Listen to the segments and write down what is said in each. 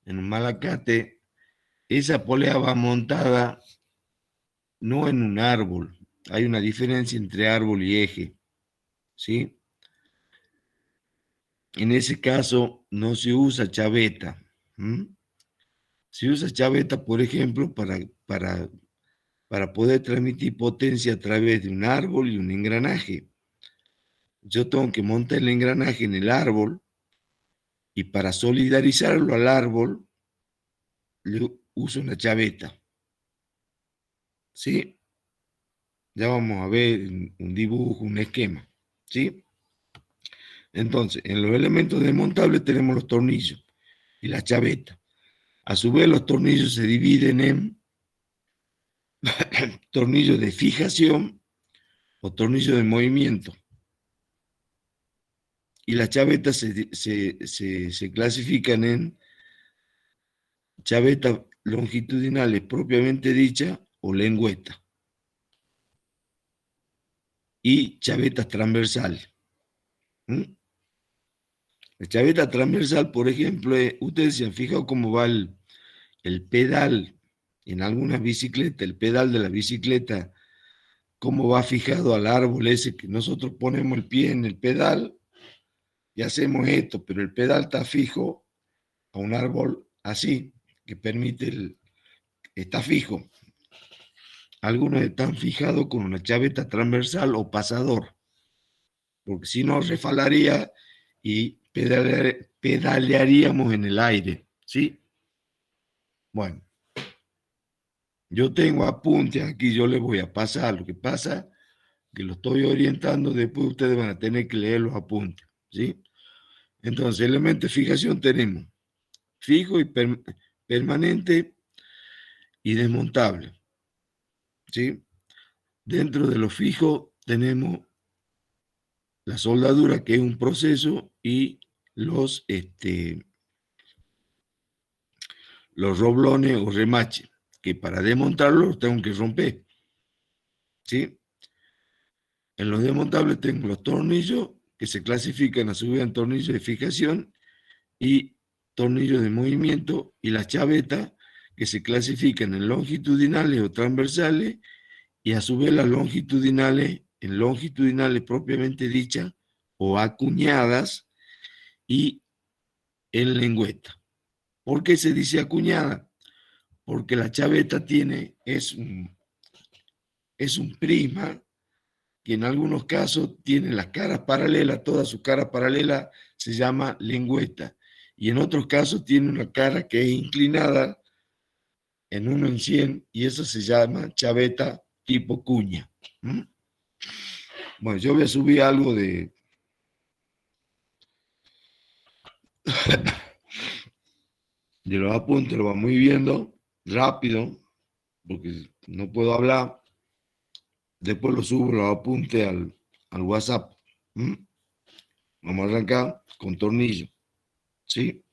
en un malacate, esa polea va montada no en un árbol. Hay una diferencia entre árbol y eje, ¿sí? En ese caso no se usa chaveta. ¿M? Se usa chaveta, por ejemplo, para poder transmitir potencia a través de un árbol y un engranaje. Yo tengo que montar el engranaje en el árbol y para solidarizarlo al árbol le uso una chaveta. ¿Sí? Ya vamos a ver un dibujo, un esquema. ¿Sí? Entonces, en los elementos desmontables tenemos los tornillos y la chaveta. A su vez, los tornillos se dividen en tornillos de fijación o tornillos de movimiento. Y las chavetas se clasifican en chavetas longitudinales propiamente dicha o lengüeta y chavetas transversales. ¿Mm? La chaveta transversal, por ejemplo, ustedes se han fijado cómo va el pedal en algunas bicicletas, el pedal de la bicicleta, cómo va fijado al árbol ese que nosotros ponemos el pie en el pedal y hacemos esto, pero el pedal está fijo a un árbol así, que permite está fijo. Algunos están fijados con una chaveta transversal o pasador, porque si no refalaría y pedalearíamos en el aire, ¿sí? Bueno, yo tengo apuntes aquí, yo les voy a pasar. Lo que pasa que lo estoy orientando, después ustedes van a tener que leer los apuntes, ¿sí? Entonces, elementos de fijación tenemos fijo y permanente y desmontable, ¿sí? Dentro de lo fijo tenemos la soldadura, que es un proceso, y los roblones o remaches, que para desmontarlos los tengo que romper, ¿sí? En los desmontables tengo los tornillos, que se clasifican a su vez en tornillos de fijación y tornillos de movimiento, y las chavetas, que se clasifican en longitudinales o transversales, y a su vez las longitudinales, en longitudinales propiamente dichas, o acuñadas, y en lengüeta. ¿Por qué se dice acuñada? Porque la chaveta es un prisma que en algunos casos tiene las caras paralelas, toda su cara paralela se llama lengüeta, y en otros casos tiene una cara que es inclinada en 1 en 100, y eso se llama chaveta tipo cuña. ¿Mm? Bueno, yo voy a subir algo de los apuntes, lo vamos viendo rápido, porque no puedo hablar. Después lo subo, los apuntes al WhatsApp. ¿Mm? Vamos a arrancar con tornillo, ¿sí?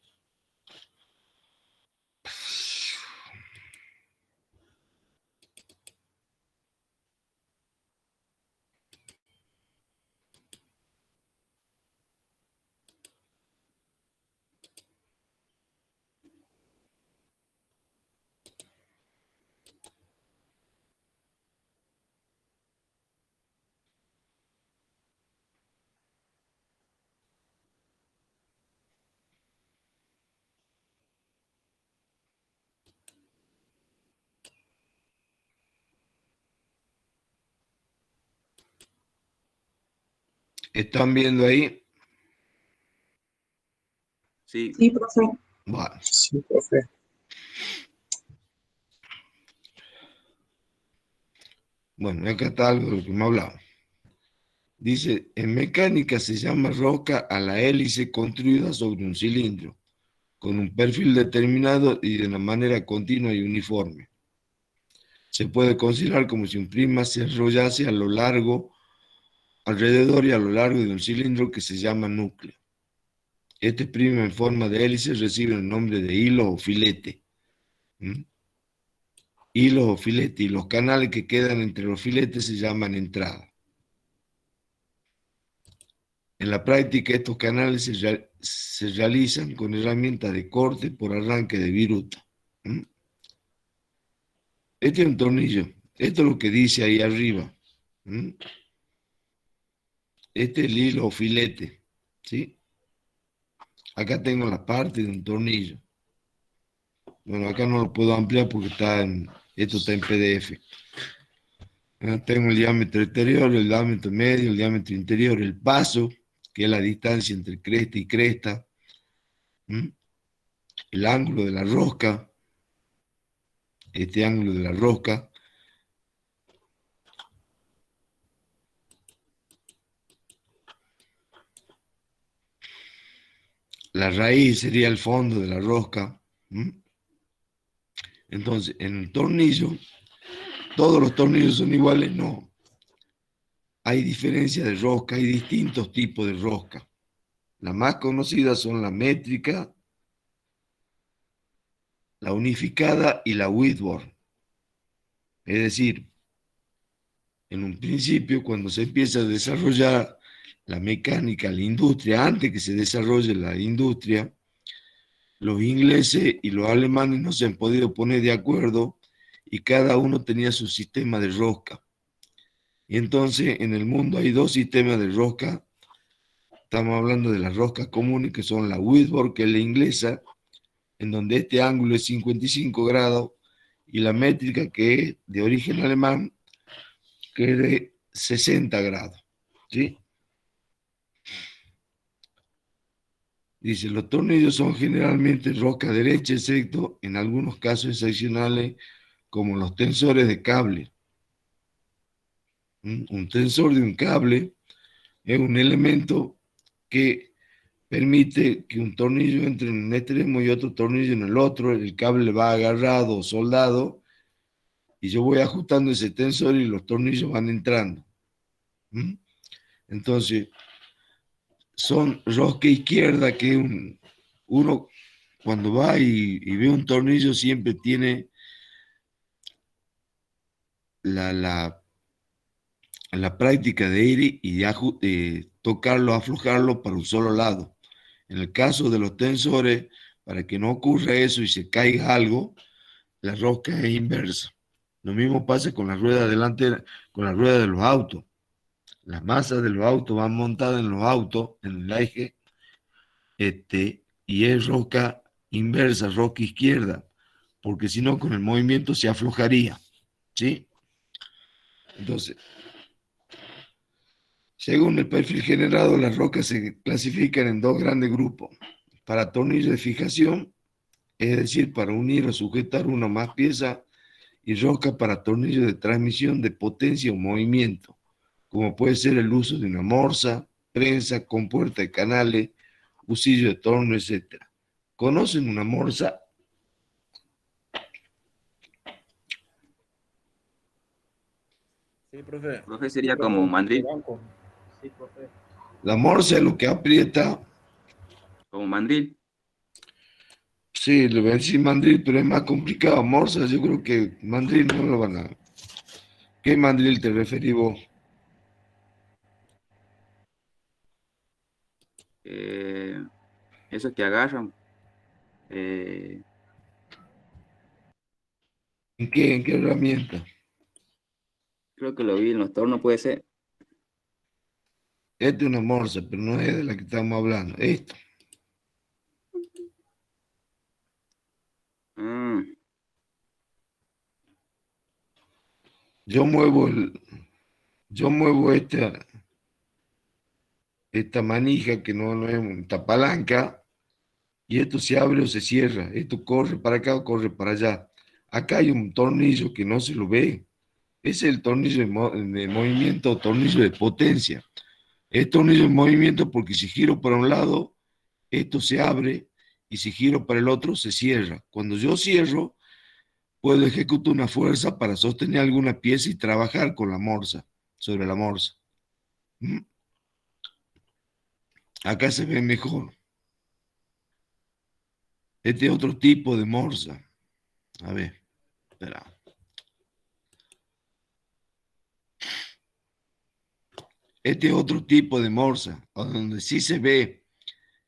¿Están viendo ahí? Sí. Sí, profe. Bueno. Sí, profe. Bueno, acá está algo de lo que me ha hablado. Dice, en mecánica se llama rosca a la hélice construida sobre un cilindro, con un perfil determinado y de una manera continua y uniforme. Se puede considerar como si un prisma se enrollase a lo largo, alrededor y a lo largo de un cilindro que se llama núcleo. Este prisma en forma de hélice recibe el nombre de hilo o filete. ¿Mm? Hilo o filete, y los canales que quedan entre los filetes se llaman entrada. En la práctica, estos canales se realizan con herramientas de corte por arranque de viruta. ¿Mm? Este es un tornillo. Esto es lo que dice ahí arriba. ¿Mm? Este es el hilo o filete. ¿Sí? Acá tengo la parte de un tornillo. Bueno, acá no lo puedo ampliar porque esto está en PDF. Tengo el diámetro exterior, el diámetro medio, el diámetro interior, el paso, que es la distancia entre cresta y cresta, el ángulo de la rosca, este ángulo de la rosca, la raíz sería el fondo de la rosca. Entonces, en el tornillo, ¿todos los tornillos son iguales? No. Hay diferencia de rosca, hay distintos tipos de rosca. Las más conocidas son la métrica, la unificada y la Whitworth. Es decir, en un principio, cuando se empieza a desarrollar la mecánica, la industria, antes que se desarrolle la industria, los ingleses y los alemanes no se han podido poner de acuerdo y cada uno tenía su sistema de rosca. Y entonces en el mundo hay dos sistemas de rosca. Estamos hablando de las roscas comunes, que son la Whitworth, que es la inglesa, en donde este ángulo es 55 grados, y la métrica, que es de origen alemán, que es de 60 grados. ¿Sí? Dice, los tornillos son generalmente rosca derecha, excepto en algunos casos excepcionales, como los tensores de cable. Un tensor de un cable es un elemento que permite que un tornillo entre en un extremo y otro tornillo en el otro, el cable va agarrado o soldado, y yo voy ajustando ese tensor y los tornillos van entrando. Entonces, son rosca izquierda, que uno cuando va y ve un tornillo siempre tiene la práctica de ir y tocarlo, aflojarlo para un solo lado. En el caso de los tensores, para que no ocurra eso y se caiga algo, la rosca es inversa. Lo mismo pasa con la rueda delantera, con la rueda de los autos. Las masas de los autos van montadas en los autos, en el eje, y es rosca inversa, rosca izquierda, porque si no, con el movimiento se aflojaría. ¿Sí? Entonces, según el perfil generado, las roscas se clasifican en dos grandes grupos. Para tornillos de fijación, es decir, para unir o sujetar una o más piezas, y rosca para tornillos de transmisión de potencia o movimiento, como puede ser el uso de una morsa, prensa, compuerta de canales, husillo de torno, etc. ¿Conocen una morsa? Sí, profe. Profe, sería como mandril. Sí, profe. La morsa es lo que aprieta. Como mandril. Sí, le voy a decir mandril, pero es más complicado. Morsa, yo creo que mandril no lo van a... ¿Qué mandril te referís vos? Esos que agarran. eh, ¿En qué herramienta? Creo que lo vi en los tornos, puede ser. Esta es una morsa, pero no es de la que estamos hablando. Esto. Ah, Yo muevo esta manija, que no es esta palanca, y esto se abre o se cierra. Esto corre para acá o corre para allá. Acá hay un tornillo que no se lo ve. Ese es el tornillo de movimiento o tornillo de potencia. Es tornillo en movimiento porque si giro para un lado, esto se abre, y si giro para el otro, se cierra. Cuando yo cierro, puedo ejecutar una fuerza para sostener alguna pieza y trabajar con la morsa, sobre la morsa. Acá se ve mejor. Este es otro tipo de morsa. A ver, espera. Este es otro tipo de morsa, donde sí se ve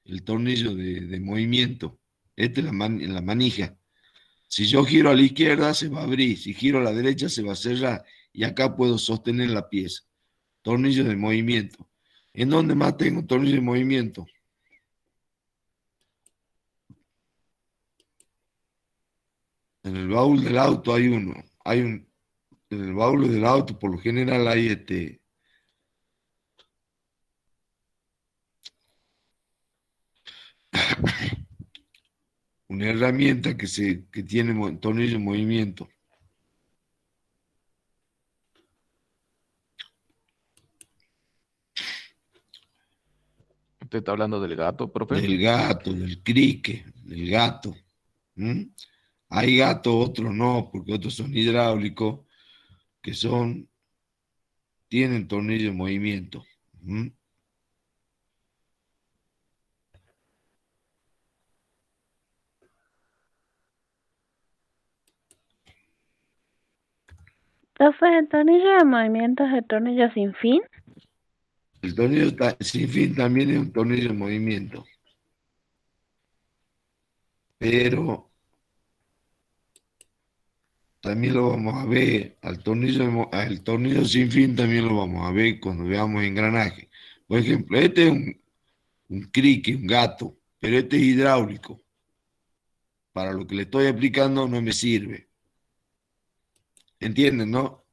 el tornillo de movimiento. Este es la manija. Si yo giro a la izquierda, se va a abrir. Si giro a la derecha, se va a cerrar. Y acá puedo sostener la pieza. Tornillo de movimiento. ¿En dónde más tengo tornillo de movimiento? En el baúl del auto hay uno. En el baúl del auto, por lo general, hay una herramienta que tiene tornillo de movimiento. ¿Usted está hablando del gato, profe? Del gato, del crique, del gato. ¿Mm? Hay gatos, otros no, porque otros son hidráulicos, que tienen tornillo de movimiento. ¿Mm? Profe, ¿el tornillo de movimiento es el tornillo sin fin? El tornillo sin fin también es un tornillo de movimiento, pero también lo vamos a ver, al tornillo sin fin también lo vamos a ver cuando veamos engranaje. Por ejemplo, este es un crique, un gato, pero este es hidráulico. Para lo que le estoy aplicando no me sirve. ¿Entienden, no?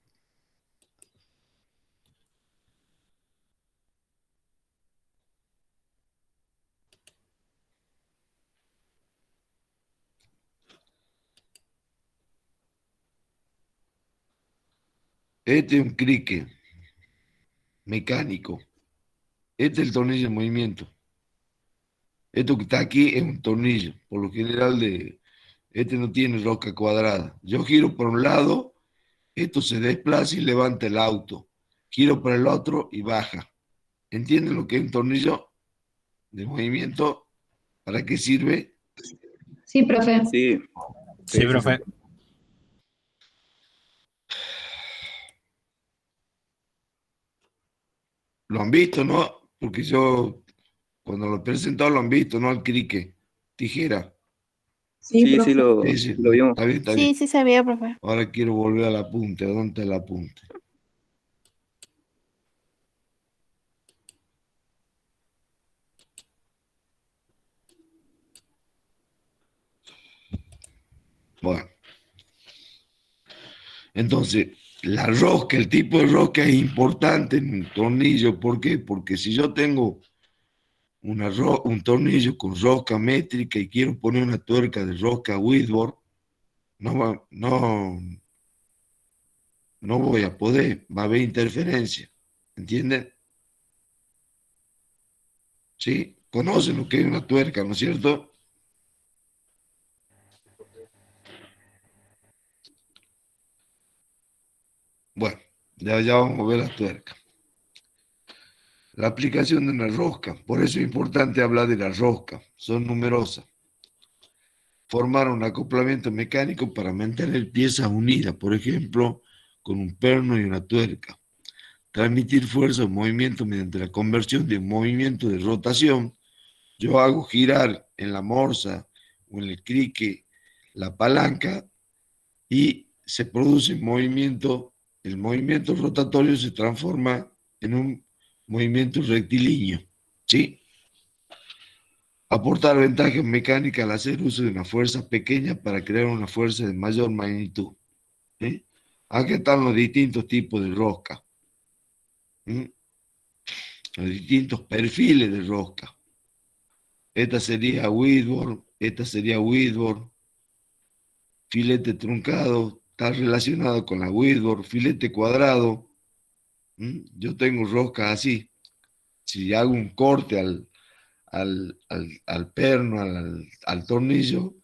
Este es un crique mecánico. Este es el tornillo de movimiento. Esto que está aquí es un tornillo. Por lo general, este no tiene rosca cuadrada. Yo giro por un lado, esto se desplaza y levanta el auto. Giro por el otro y baja. ¿Entienden lo que es un tornillo de movimiento? ¿Para qué sirve? Sí, profe. Sí, Sí, profe. Lo han visto, ¿no? Porque yo, cuando lo he presentado, lo han visto, ¿no? Al crique. Tijera. Sí, sí, profe. Sí, sí, lo vimos. está bien, está Sí, bien. sí sabía, profe. Ahora quiero volver al apunte. ¿A dónde está el apunte? Bueno, entonces, la rosca, el tipo de rosca es importante en un tornillo. ¿Por qué? Porque si yo tengo un tornillo con rosca métrica y quiero poner una tuerca de rosca Whitworth, no voy a poder, va a haber interferencia. ¿Entienden? ¿Sí? Conocen lo que es una tuerca, ¿no es cierto? Bueno, ya vamos a ver la tuerca. La aplicación de una rosca, por eso es importante hablar de la rosca, son numerosas. Formar un acoplamiento mecánico para mantener piezas unidas, por ejemplo, con un perno y una tuerca. Transmitir fuerza o movimiento mediante la conversión de un movimiento de rotación. Yo hago girar en la morsa o en el crique la palanca y se produce movimiento. El movimiento rotatorio se transforma en un movimiento rectilíneo. ¿Sí? Aportar ventajas mecánicas al hacer uso de una fuerza pequeña para crear una fuerza de mayor magnitud. ¿Sí? Aquí están los distintos tipos de rosca. ¿Sí? Los distintos perfiles de rosca. Esta sería Whitworth, filete truncado, está relacionado con la Whitworth, filete cuadrado. Yo tengo roscas así. Si hago un corte al perno, al tornillo,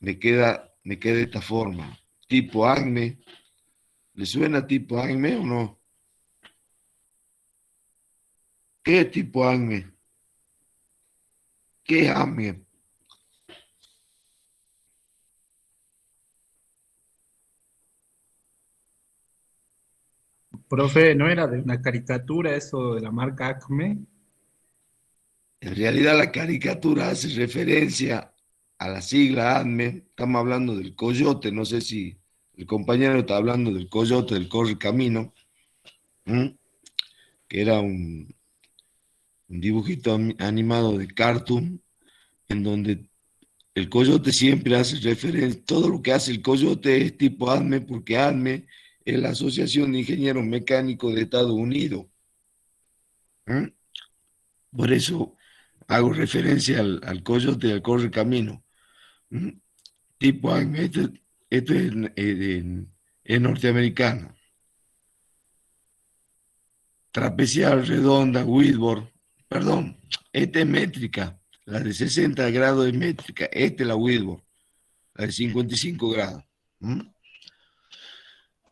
me queda de esta forma. Tipo Acme. ¿Le suena tipo Acme o no? ¿Qué es tipo Acme? ¿Qué es Acme? Profe, ¿no era de una caricatura eso de la marca Acme? En realidad la caricatura hace referencia a la sigla ADME. Estamos hablando del coyote, no sé si el compañero está hablando del coyote, del corre camino, ¿m? Que era un dibujito animado de cartoon, en donde el coyote siempre hace referencia, todo lo que hace el coyote es tipo ADME, porque ADME es la Asociación de Ingenieros Mecánicos de Estados Unidos. ¿M? Por eso hago referencia al coyote y al corre camino. ¿M? Tipo ADME, este es norteamericano. Trapezial, redonda, Whitworth, perdón, esta es métrica, la de 60 grados es métrica, esta es la Whitworth, la de 55 grados. ¿Mm?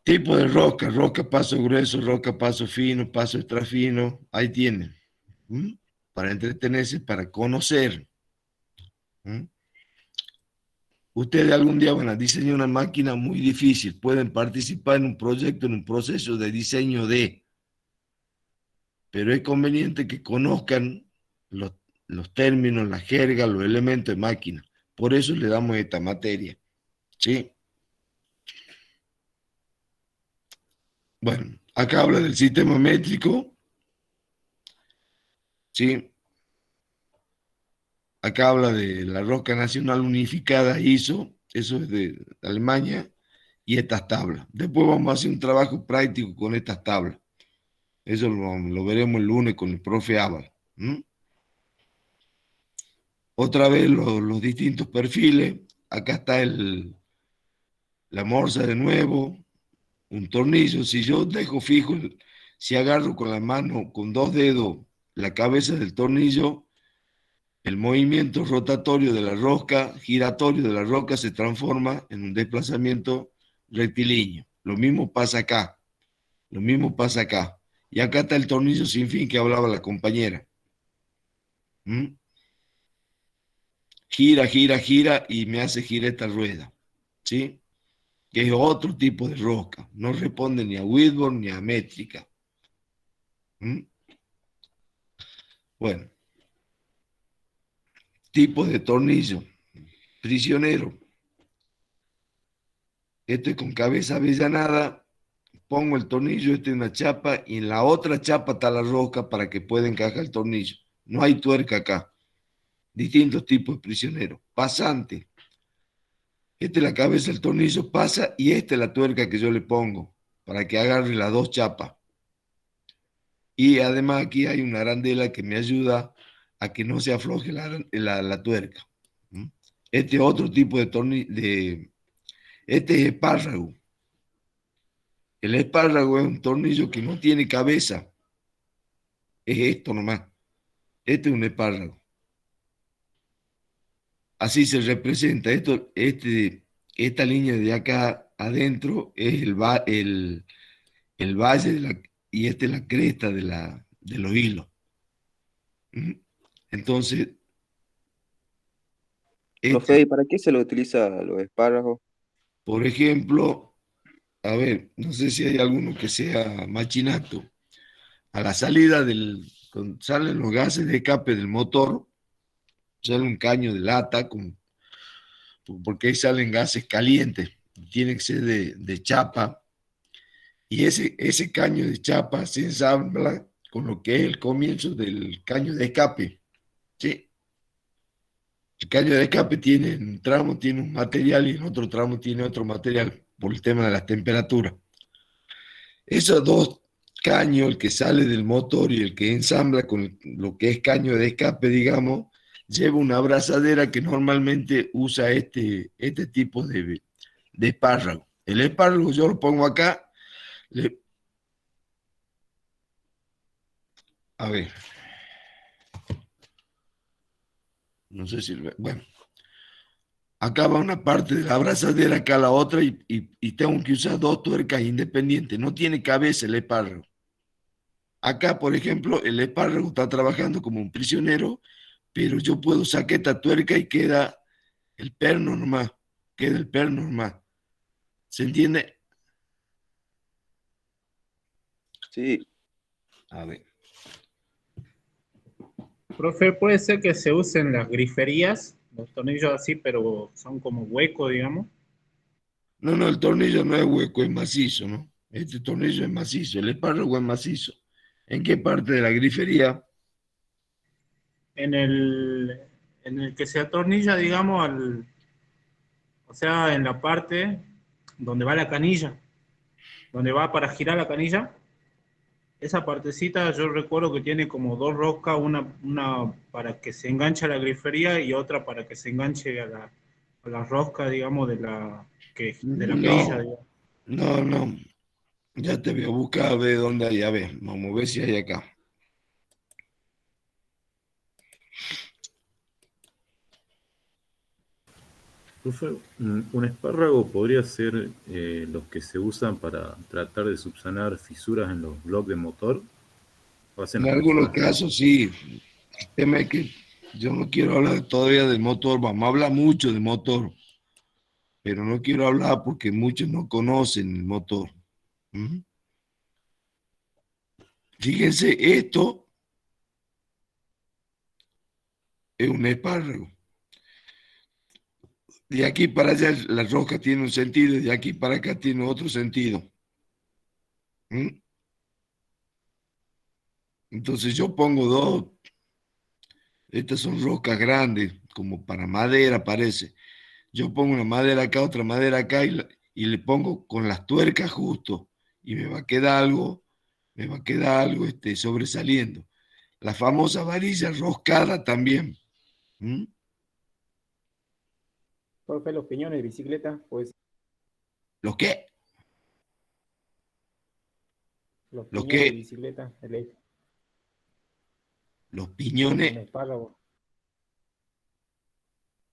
Tipo de roca, roca paso grueso, roca paso fino, paso extra fino, ahí tienen. ¿Mm? Para entretenerse, para conocer. ¿Mm? Ustedes algún día van a diseñar una máquina muy difícil, pueden participar en un proyecto, en un proceso de diseño pero es conveniente que conozcan los términos, la jerga, los elementos de máquina. Por eso le damos esta materia. ¿Sí? Bueno, acá habla del sistema métrico. ¿Sí? Acá habla de la Roca Nacional Unificada ISO, eso es de Alemania, y estas tablas. Después vamos a hacer un trabajo práctico con estas tablas. Eso lo veremos el lunes con el profe Ábal. ¿Mm? Otra vez los distintos perfiles. Acá está la morsa de nuevo, un tornillo. Si yo dejo fijo, si agarro con la mano, con dos dedos, la cabeza del tornillo, el movimiento rotatorio de la rosca, giratorio de la rosca, se transforma en un desplazamiento rectilíneo. Lo mismo pasa acá. Lo mismo pasa acá. Y acá está el tornillo sin fin que hablaba la compañera. ¿Mm? Gira, gira, gira y me hace girar esta rueda. ¿Sí? Que es otro tipo de rosca. No responde ni a Whitworth ni a métrica. ¿Mm? Bueno, tipo de tornillo. Prisionero. Este con cabeza avellanada. Pongo el tornillo, este en una chapa y en la otra chapa está la rosca para que pueda encajar el tornillo. No hay tuerca acá. Distintos tipos de prisioneros. Pasante. Esta es la cabeza del tornillo, pasa y esta es la tuerca que yo le pongo para que agarre las dos chapas. Y además aquí hay una arandela que me ayuda a que no se afloje la tuerca. ¿Mm? Este es otro tipo de tornillo. Este es espárrago. El espárrago es un tornillo que no tiene cabeza. Es esto nomás. Este es un espárrago. Así se representa. Esta línea de acá adentro es el valle y esta es la cresta de los hilos. ¿Mm? Entonces, Profe, ¿y para qué se lo utiliza los espárragos? por ejemplo, a ver, no sé si hay alguno que sea machinato. A la salida cuando salen los gases de escape del motor, sale un caño de lata, porque ahí salen gases calientes, tiene que ser de chapa, y ese caño de chapa se ensambla con lo que es el comienzo del caño de escape. ¿Sí? El caño de escape tiene, en un tramo tiene un material y en otro tramo tiene otro material por el tema de las temperaturas. Esos dos caños, el que sale del motor y el que ensambla con lo que es caño de escape, digamos, lleva una abrazadera que normalmente usa este tipo de espárrago. El espárrago yo lo pongo acá, a ver, no sé si, bueno, acá va una parte de la abrazadera, acá la otra, y tengo que usar dos tuercas independientes. No tiene cabeza el espárrago. Acá, por ejemplo, el espárrago está trabajando como un prisionero, pero yo puedo sacar esta tuerca y queda el perno nomás. Queda el perno nomás. ¿Se entiende? Sí, A ver. Profe, puede ser que se usen las griferías, los tornillos así, pero son como huecos, digamos. No, no, el tornillo no es hueco, es macizo, ¿no? Este tornillo es macizo, el espárrago es macizo. ¿En qué parte de la grifería? En el, en el que se atornilla, digamos, o sea, en la parte donde va la canilla, donde va para girar la canilla. Esa partecita yo recuerdo que tiene como dos roscas, una para que se enganche a la grifería y otra para que se enganche a la rosca, digamos, de la perilla, No, digamos. no, no. Ya te voy a buscar a ver dónde hay. A ver, vamos a ver si hay acá. Profe, un espárrago podría ser los que se usan para tratar de subsanar fisuras en los bloques de motor. ¿O hacen En las algunos personas? casos sí. El tema es que yo no quiero hablar todavía del motor. Vamos a hablar mucho de motor, pero no quiero hablar porque muchos no conocen el motor. ¿Mm? Fíjense, esto es un espárrago. De aquí para allá la rosca tiene un sentido y de aquí para acá tiene otro sentido. ¿Mm? Entonces yo pongo dos, estas son roscas grandes, como para madera parece. Yo pongo una madera acá, otra madera acá y le pongo con las tuercas justo y me va a quedar algo sobresaliendo. La famosa varilla roscada también. ¿Mm? Profe, los piñones de bicicleta, pues ¿Lo qué? los ¿Lo piñones de qué? bicicleta, Los un piñones. espárrago.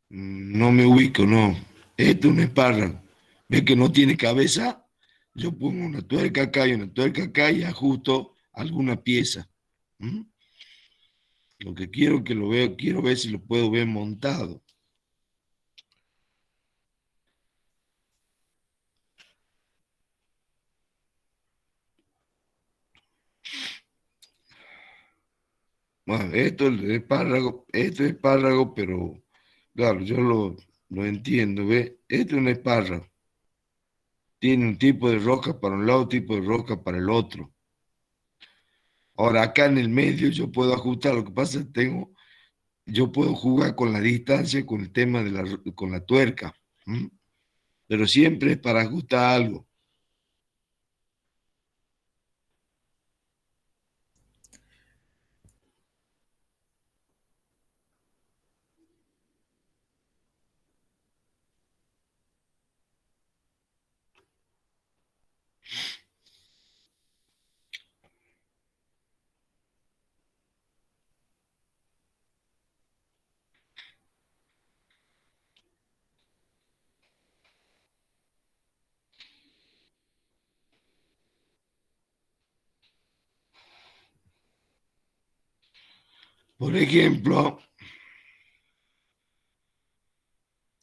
No me ubico, no. Esto es un espárrago. ¿Ves que no tiene cabeza? Yo pongo una tuerca acá y una tuerca acá y ajusto alguna pieza. ¿Mm? Lo que quiero que lo veo, quiero ver si lo puedo ver montado. Bueno, esto es espárrago, pero claro, lo entiendo, ¿ves? Esto es un espárrago. Tiene un tipo de rosca para un lado, tipo de rosca para el otro. Ahora, acá en el medio yo puedo ajustar, lo que pasa es que yo puedo jugar con la distancia, con el tema con la tuerca, ¿m? Pero siempre es para ajustar algo. Por ejemplo,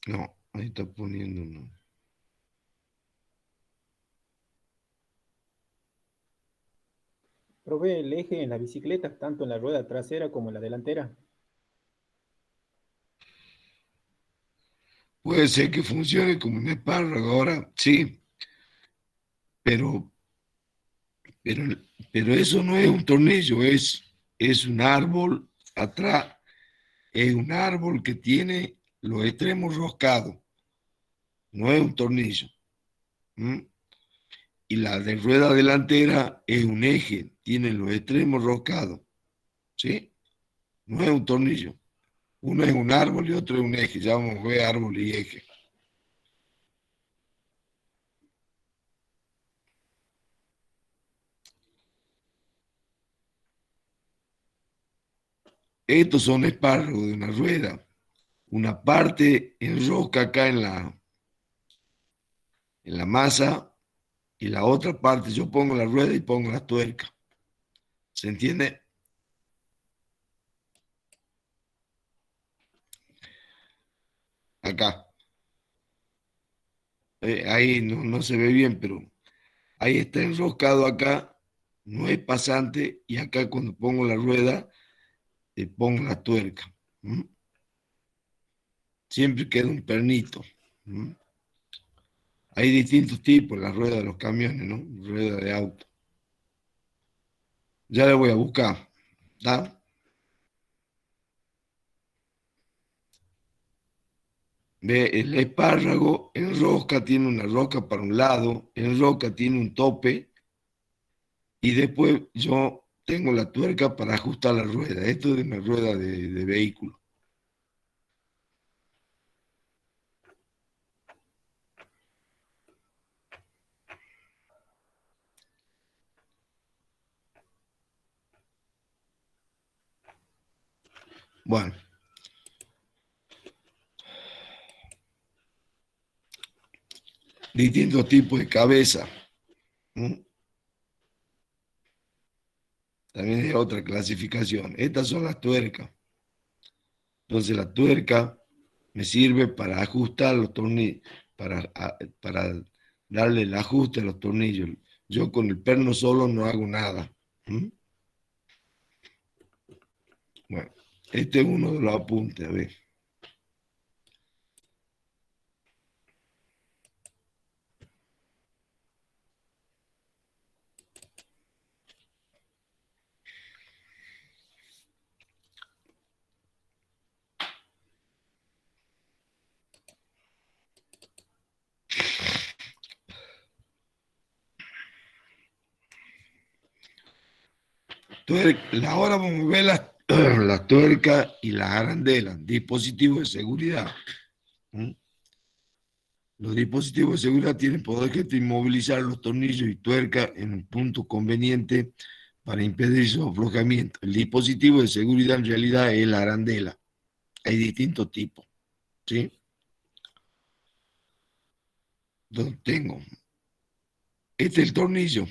no, ahí está poniendo uno. Profe, el eje en la bicicleta, tanto en la rueda trasera como en la delantera. Puede ser que funcione como un espárrago ahora, sí, pero, pero, pero eso no es un tornillo, es un árbol atrás, es un árbol que tiene los extremos roscados, no es un tornillo. ¿M? Y la de rueda delantera es un eje, tiene los extremos roscados, ¿sí? No es un tornillo. Uno es un árbol y otro es un eje. Ya vamos a ver árbol y eje. Estos son espárragos de una rueda. Una parte enrosca acá en la masa y la otra parte yo pongo la rueda y pongo la tuerca. ¿Se entiende? Acá. Ahí no se ve bien, pero ahí está enroscado acá no es pasante, y acá cuando pongo la rueda, pongo la tuerca. Siempre queda un pernito. Hay distintos tipos, las ruedas de los camiones, ¿no? Rueda de auto. Ya la voy a buscar. ¿Está? Ve, el espárrago en rosca tiene una rosca para un lado, en rosca tiene un tope, y después yo tengo la tuerca para ajustar la rueda. Esto es de una rueda de vehículo. Bueno. Distintos tipos de cabeza. También hay otra clasificación. Estas son las tuercas. Entonces la tuerca me sirve para ajustar los tornillos, para darle el ajuste a los tornillos. Yo con el perno solo no hago nada. Bueno, este es uno de los apuntes, a ver. Ahora vamos a ver las tuercas y las arandelas, dispositivos de seguridad. Los dispositivos de seguridad tienen poder de inmovilizar los tornillos y tuercas en un punto conveniente para impedir su aflojamiento. El dispositivo de seguridad en realidad es la arandela. Hay distintos tipos. ¿Sí? Entonces tengo. Este es el tornillo.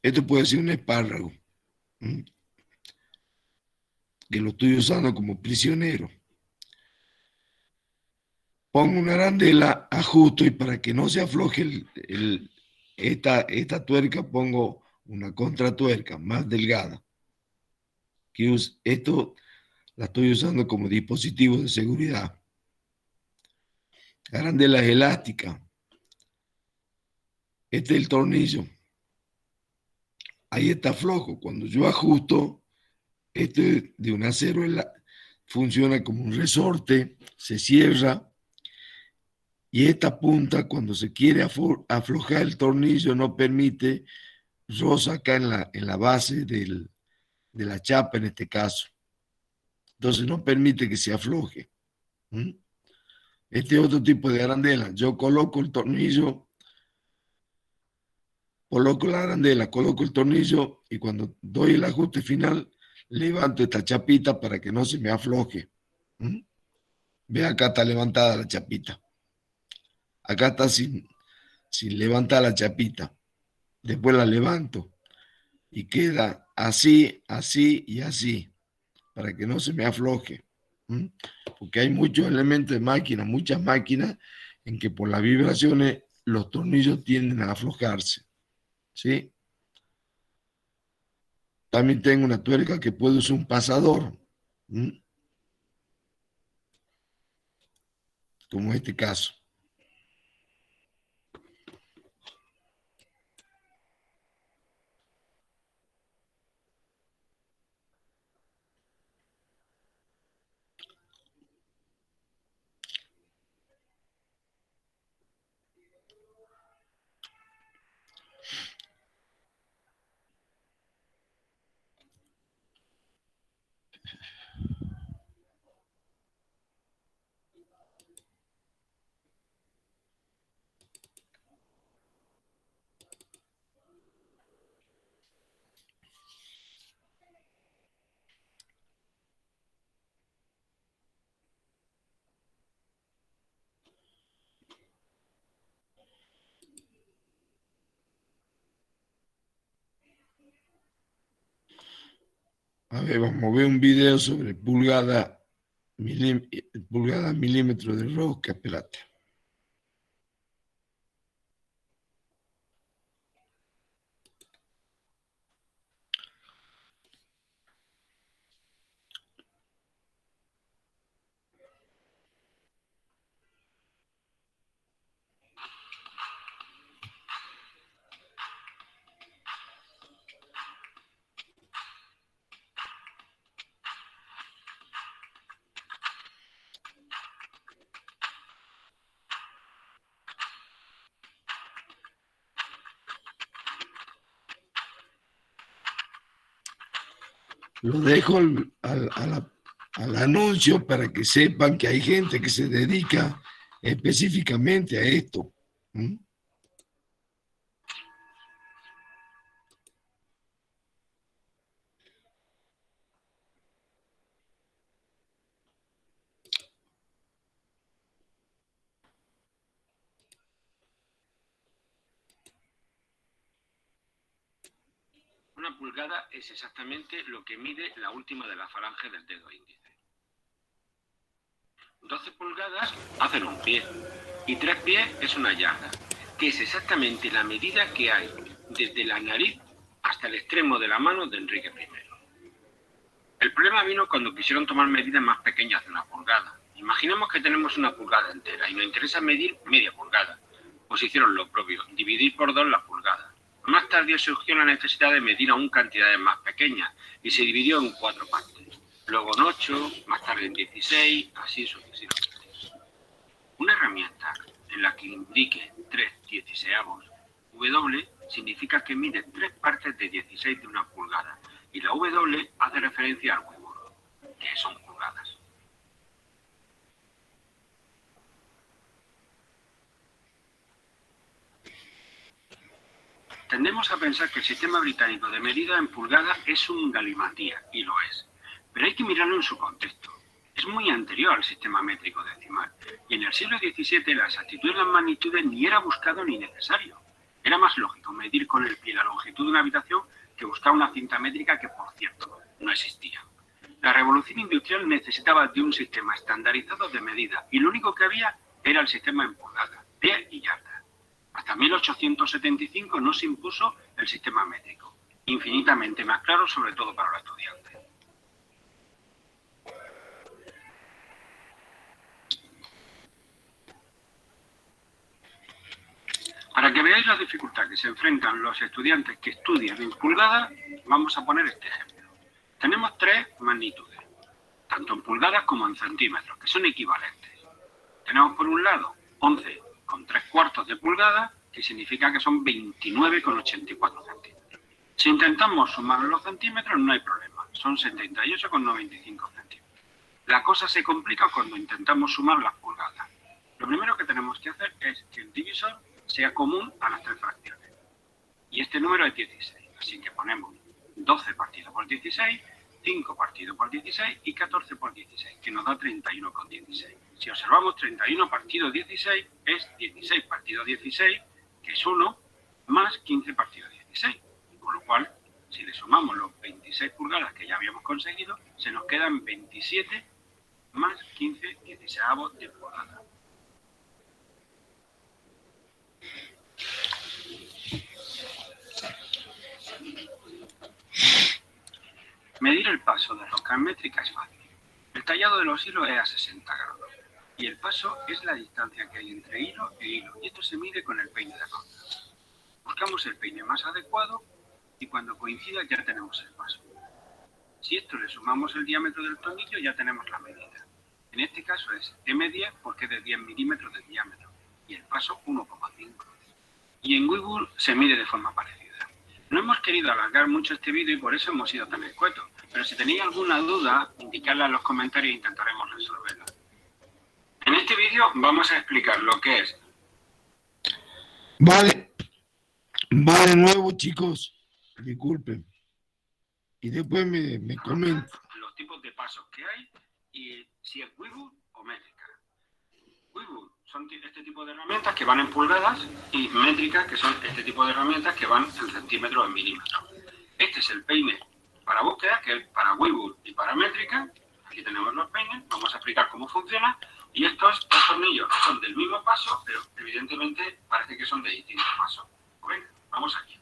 Esto puede ser un espárrago, que lo estoy usando como prisionero. Pongo una arandela, ajusto, y para que no se afloje esta tuerca, pongo una contratuerca más delgada. Esto la estoy usando como dispositivo de seguridad. Arandela es elástica. Este es el tornillo. Ahí está flojo. Cuando yo ajusto, esto es de un acero, funciona como un resorte, se cierra, y esta punta, cuando se quiere aflojar el tornillo, no permite, roza acá en la base de la chapa en este caso. Entonces no permite que se afloje. Este es otro tipo de arandela. Yo coloco el tornillo, coloco la arandela, coloco el tornillo, y cuando doy el ajuste final, levanto esta chapita para que no se me afloje. Ve, acá está levantada la chapita. Acá está sin levantar la chapita. Después la levanto y queda así, así y así, para que no se me afloje. Porque hay muchos elementos de máquina, muchas máquinas, en que por las vibraciones los tornillos tienden a aflojarse. ¿Sí? También tengo una tuerca que puede usar un pasador, como este caso. A ver, vamos a ver un video sobre pulgada, milímetro de rosca. Espérate. lo dejo al anuncio para que sepan que hay gente que se dedica específicamente a esto. ¿Mm? Una pulgada es exactamente lo que mide la última de la falange del dedo índice. 12 pulgadas hacen un pie y 3 pies es una yarda, que es exactamente la medida que hay desde la nariz hasta el extremo de la mano de Enrique I. El problema vino cuando quisieron tomar medidas más pequeñas de una pulgada. Imaginemos que tenemos una pulgada entera y nos interesa medir media pulgada. Pues hicieron lo propio, dividir por 2 la pulgada. Más tarde surgió la necesidad de medir aún cantidades más pequeñas y se dividió en 4 partes. Luego en 8, más tarde en 16, así sucesivamente. Una herramienta en la que indique 3/16 W significa que mide 3 partes de 16 de una pulgada y la W hace referencia al Weibull, que son pulgadas. Tendemos a pensar que el sistema británico de medida en pulgadas es un galimatía, y lo es. Pero hay que mirarlo en su contexto. Es muy anterior al sistema métrico decimal. Y en el siglo XVII la exactitud de las magnitudes ni era buscado ni necesario. Era más lógico medir con el pie la longitud de una habitación que buscar una cinta métrica que, por cierto, no existía. La revolución industrial necesitaba de un sistema estandarizado de medida y lo único que había era el sistema en pulgadas, pie y yarda. Hasta 1875 no se impuso el sistema métrico, infinitamente más claro sobre todo para los estudiantes. Para que veáis la dificultad que se enfrentan los estudiantes que estudian en pulgadas, vamos a poner este ejemplo. Tenemos 3 magnitudes, tanto en pulgadas como en centímetros, que son equivalentes. Tenemos por un lado 11,3 de pulgada, que significa que son 29,84 centímetros. Si intentamos sumar los centímetros no hay problema, son 78,95 centímetros. La cosa se complica cuando intentamos sumar las pulgadas. Lo primero que tenemos que hacer es que el divisor sea común a las 3 fracciones. Y este número es 16, así que ponemos 12 partido por 16, 5 partido por 16 y 14 por 16, que nos da 31,16. Si observamos 31 partido 16 es 16 partido 16, que es 1, más 15 partido 16. Con lo cual, si le sumamos los 26 pulgadas que ya habíamos conseguido, se nos quedan 27 más 15 16avos de pulgada. Medir el paso de rosca métrica es fácil. El tallado de los hilos es a 60 grados y el paso es la distancia que hay entre hilo e hilo y esto se mide con el peine de rosca. Buscamos el peine más adecuado y cuando coincida ya tenemos el paso. Si esto le sumamos el diámetro del tornillo ya tenemos la medida. En este caso es M10 porque es de 10 milímetros de diámetro y el paso 1,5. Y en Weibull se mide de forma parecida. No hemos querido alargar mucho este vídeo y por eso hemos sido tan escuetos. Pero si tenéis alguna duda, indicadla en los comentarios e intentaremos resolverla. En este vídeo vamos a explicar lo que es. Va de nuevo, chicos. Disculpen. Y después me comentan. Los tipos de pasos que hay y si es Weibull o métrica. Weibull son este tipo de herramientas que van en pulgadas y métricas que son este tipo de herramientas que van en centímetros o en milímetros. Este es el peine para búsqueda, que es para Weibull y para métrica. Aquí tenemos los peines, vamos a explicar cómo funciona. Y estos 2 tornillos son del mismo paso, pero evidentemente parece que son de distintos pasos. Pues venga, vamos aquí.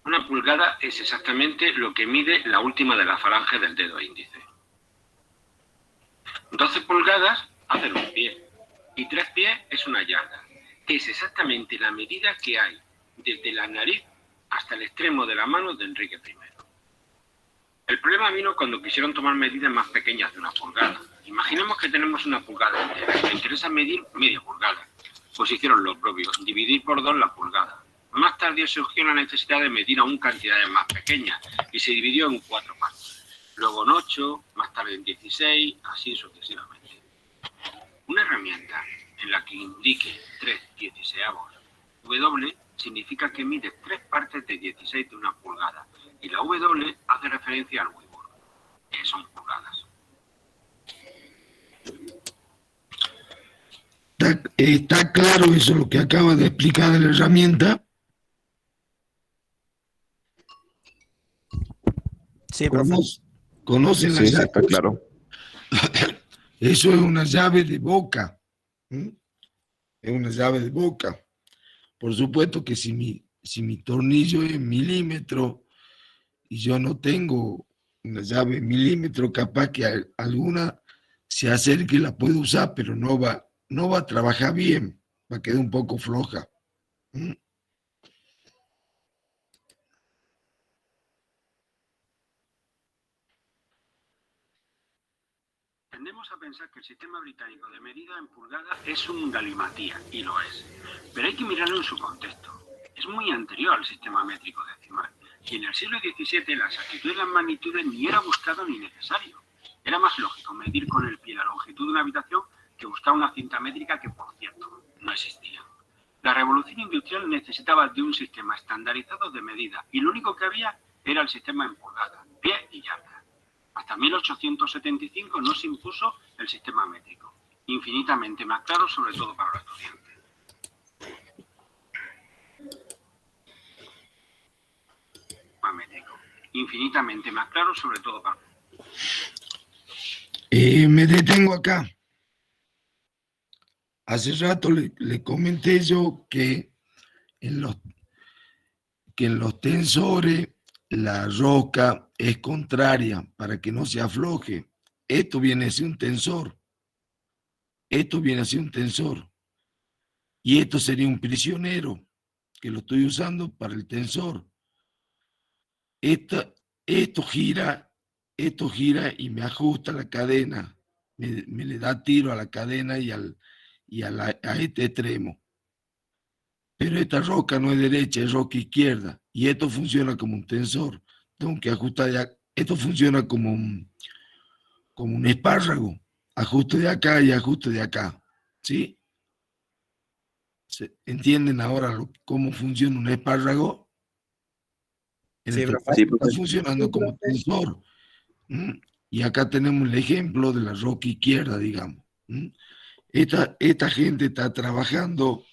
Una pulgada es exactamente lo que mide la última de la falange del dedo índice. 12 pulgadas hacen un pie y 3 pies es una yarda, que es exactamente la medida que hay desde la nariz hasta el extremo de la mano de Enrique I. El problema vino cuando quisieron tomar medidas más pequeñas de 1 pulgada. Imaginemos que tenemos 1 pulgada entera y me interesa medir media pulgada. Pues hicieron lo propio, dividir por 2 la pulgada. Más tarde surgió la necesidad de medir aún cantidades más pequeñas y se dividió en 4 partes. Luego en 8, más tarde en 16, así sucesivamente. Una herramienta en la que indique 3/16 W significa que mide 3 partes de 16 de 1 pulgada y la W hace referencia al Weibull, que son pulgadas. ¿Está claro eso lo que acaba de explicar de la herramienta? Sí, profe. ¿Conocen la Sí, sí, llave? está claro. Eso es una llave de boca. Es una llave de boca. Por supuesto que si mi tornillo es milímetro y yo no tengo una llave milímetro, capaz que alguna se acerque y la puedo usar, pero no va a trabajar bien, va a quedar un poco floja. Tendemos a pensar que el sistema británico de medida en pulgadas es un galimatía, y lo es. Pero hay que mirarlo en su contexto. Es muy anterior al sistema métrico decimal. Y en el siglo XVII la exactitud de las magnitudes ni era buscado ni necesario. Era más lógico medir con el pie la longitud de una habitación que buscar una cinta métrica que, por cierto, no existía. La revolución industrial necesitaba de un sistema estandarizado de medida y lo único que había era el sistema en pulgadas, pie y yarda. Hasta 1875 no se impuso el sistema métrico, infinitamente más claro sobre todo para los estudiantes. Métrico, infinitamente más claro sobre todo para... Me detengo acá. Hace rato le comenté yo que en los tensores la roca es contraria para que no se afloje. Esto viene a ser un tensor. Esto viene a ser un tensor. Y esto sería un prisionero, que lo estoy usando para el tensor. Esto gira y me ajusta la cadena. Me le da tiro a la cadena y a este extremo. Pero esta roca no es derecha, es roca izquierda. Y esto funciona como un tensor. Tengo que ajustar ya. Esto funciona como un espárrago. Ajuste de acá y ajuste de acá. ¿Sí? ¿Entienden ahora cómo funciona un espárrago? Sí, Está funcionando como tensor. Y acá tenemos el ejemplo de la roca izquierda, digamos. Esta gente está trabajando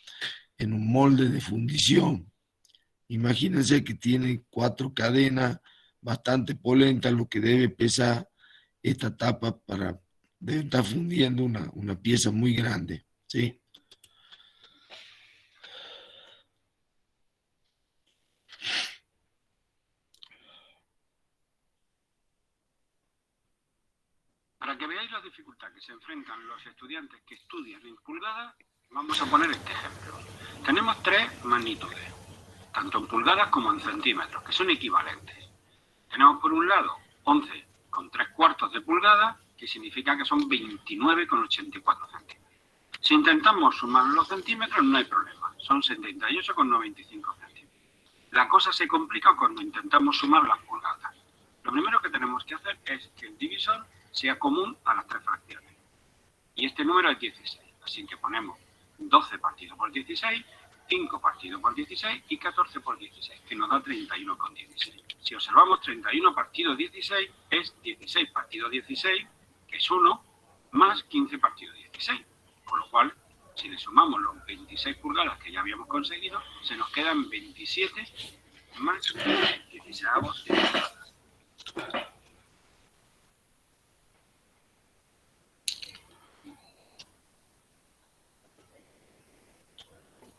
en un molde de fundición. Imagínense que tiene 4 cadenas bastante polentas, lo que debe pesar esta tapa debe estar fundiendo una pieza muy grande, ¿sí? Para que veáis la dificultad que se enfrentan los estudiantes que estudian en pulgadas, vamos a poner este ejemplo. Tenemos 3 magnitudes, tanto en pulgadas como en centímetros, que son equivalentes. Tenemos por un lado 11 con 3/4 de pulgada, que significa que son 29,84 centímetros. Si intentamos sumar los centímetros no hay problema, son 78,95 centímetros. La cosa se complica cuando intentamos sumar las pulgadas. Lo primero que tenemos que hacer es que el divisor sea común a las 3 fracciones. Y este número es 16, así que ponemos 12 partido por 16, 5 partido por 16 y 14 por 16, que nos da 31,16. Si observamos 31 partido 16 es 16 partido 16, que es 1, más 15 partido 16. Con lo cual, si le sumamos los 26 pulgadas que ya habíamos conseguido, se nos quedan 27 más 16 avos de pulgadas.